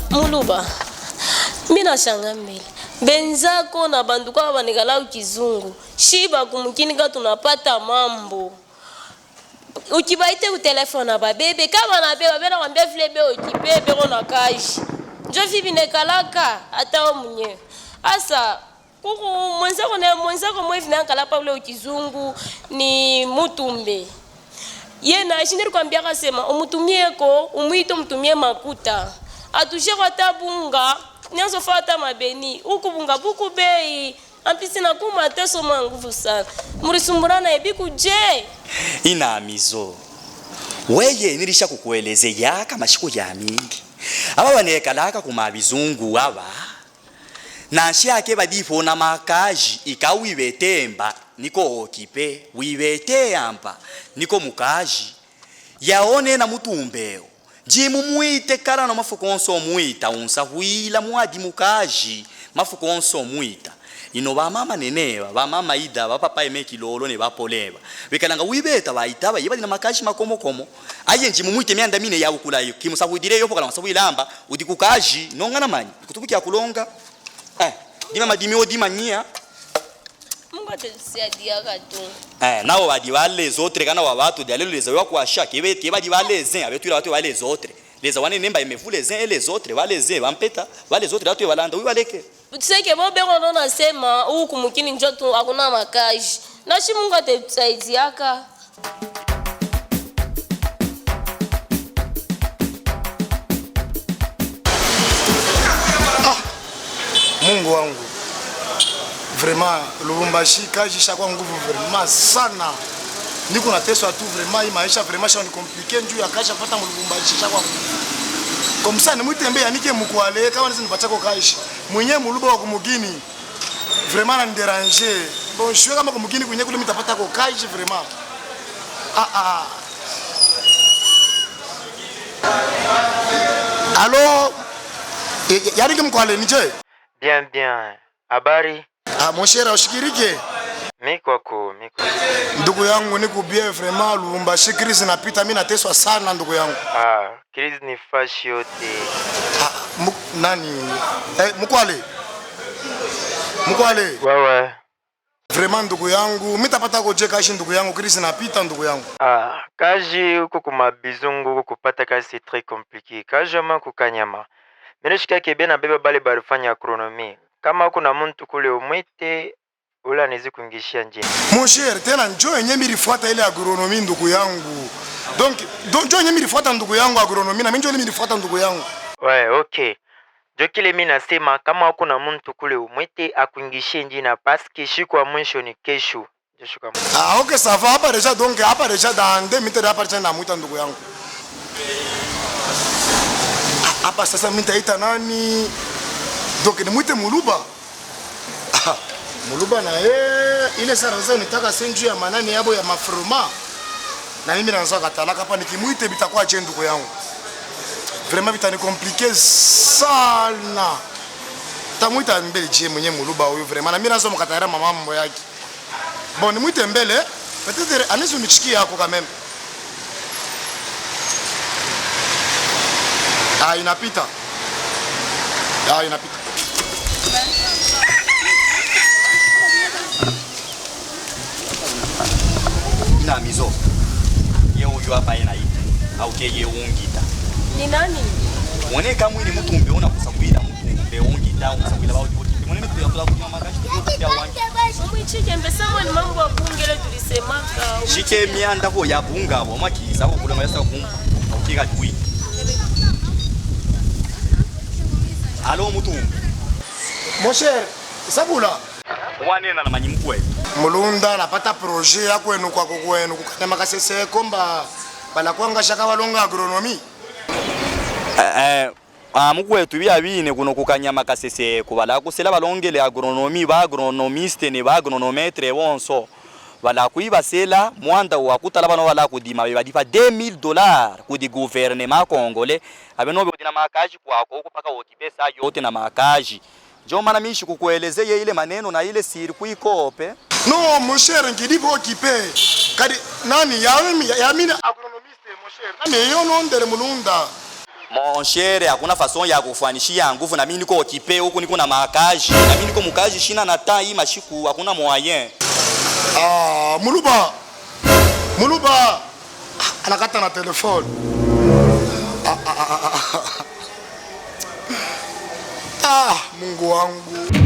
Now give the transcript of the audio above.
Muluba, mina shanga mbele. Benzako na banduka wabanegala ukizungu. Shiba kumukinika tunapata mambo. Ukibaite utelefona babebe. Kama na beba, bena wambia flebe ukibebe kona kaji. Njofi binekalaka, ata o mwenye. Asa, kuku mwenzako mwevi naankalapa ule ukizungu ni mutumbe. Yena, shindiri kwa mbiaka sema, umutumie ko, umuito mutumie makuta. Atushe kwa tabunga, nyanzo fata mabeni, ukubunga buku bei, ampisi na kuma teso manguvu sana. Murisumburana ebiku je. Ina amizo. Weye nilisha kukueleze yaka mashiko ya mingi. Aba banekalaka kumabizungu aba. Nanshi ake badifo na makaji ikawibetemba niko okipe, wibete yamba niko mukaji. Yaone na mutumbeo. Jimu muite kara na mafukonso muita unsa huila muadi mukaji mafukonso muita ino ba mama neneba ba mama ida ba papa emeki lolo ne bapoleba bekalanga wibeta baita ba yibali na makaji makomo komo aye njimu muite myanda mine yawo kulayo kimusa kuidire yopo kala masabu ilamba udikukaji nongana manyi kutubuki akulonga dima madimi odima nyia Mungu atesia gato. Nao badi wale zotre kana wa watu de alelo leza kwa shaka yebeti badi wale zen abetu watu wale zotre leza wane nemba imevule zen ele zotre wale zen bampeta wale zotre watu walanda wibaleke Utseke bobe ngono nasema huku mukini njoto hakuna makaji. Nashi Mungu atetusaidiaka. Mungu wangu. Vraiment Lubumbashi kaji shakwa nguvu vraiment sana. Niko nateswa tu vraiment hii maisha vraiment shani compliqué njoo yakasha kupata Lubumbashi shakwa. Comme ça nimutembe yanike mukwale kama nisi nipatako kaji. Mwenye muluba wa kumugini. Vraiment na nderanger. Bon shwe kama kumugini kwenye kule mitapata ko kaji vraiment. Allô? Yanike mukwale nije? Bien. Habari? Mon cher, ushikirike. Miko. Ndugu yangu niko bien vraiment Lubumbashi crise napita mimi nateswa sana ndugu yangu. Crise ni fashi yote. Nani? Mukwale. Wewe. Vraiment ndugu yangu, mimi tapata koje kashi ndugu yangu crise napita ndugu yangu. Kaji huko kuma bizungu kupata kazi c'est très compliqué. Kaji ama kukanyama. Mimi shika kebe na beba bale barifanya agronomie. Kama kuna mtu kule umwite ula nizi kuingishia nje. Mon cher, tena njoo yenyewe nilifuata ile agronomie ndugu yangu. Donc njoo yenyewe nilifuata ndugu yangu agronomie na mimi njoo nilifuata ndugu yangu. Okay. Ndio kile mimi nasema kama kuna mtu kule umwite akuingishie nje na paske shiko mwisho ni kesho. Okay, ça va hapa déjà donc hapa déjà dans 2 minutes hapa tena namuita ndugu yangu. Hapa sasa mimi nitaita nani? Donc ni mwite Muluba. Muluba na ile sasa nitaka senju ya manani yabo ya mafroma. Na mimi naanza katalaka hapa nikimuite bitakuwa je ndugu yangu. Vraiment bitani compliqué sana. Tamuita mbele je mwenye Muluba huyo vraiment. Na mimi naanza mkatara mama mambo yake. Bon ni mwite mbele, peut-être anizo nichikie yako quand même. Inapita. Inapita. Ina mizo. Ye uyu hapa ina ite. Au ke ye ungita. Ni nani? Mwone kama ni mutumbe unakusakwira mutumbe ungita unasakwira bao joti. Mwone mtu yakula kunywa magashi ya wangi. Mwichike mbesamo ni mambo ya bungele tulisemaka. Shike mianda ho ya bunga bo makiza ho kula mayasa kumpa. Ukiga tui. Allô mutumbe. Mon cher, sabula. Wanena na manyimkwe. Mulunda napata projet yako enu kwa kwenu kukana makasese komba bala kwanga shaka walonga agronomy. Mukwetu byabine kuno kukanyama kasese kubala kusela balongele agronomy ba agronomiste ne ba agronometre bonso wala kuiba sela mwanda wakutala bano wala kudima badifa $2000 kudi gouvernement congolais abeno bidina makaji kwako huko paka ukipesa yote na makaji. Ndio maana mimi kukuelezea ile maneno na ile circuit kope. Non mon cher ngidi bo occupé. Kadi nani ya mimi agronomiste mon cher. Nani yono ndere mulunda. Mon cher, hakuna façon ya kufanishia nguvu na mimi niko occupé huko niko na makaji. Na mimi niko mukaji shina na taa hii mashiku hakuna moyen. Muluba. Muluba. Anakata na telefone. Mungu wangu.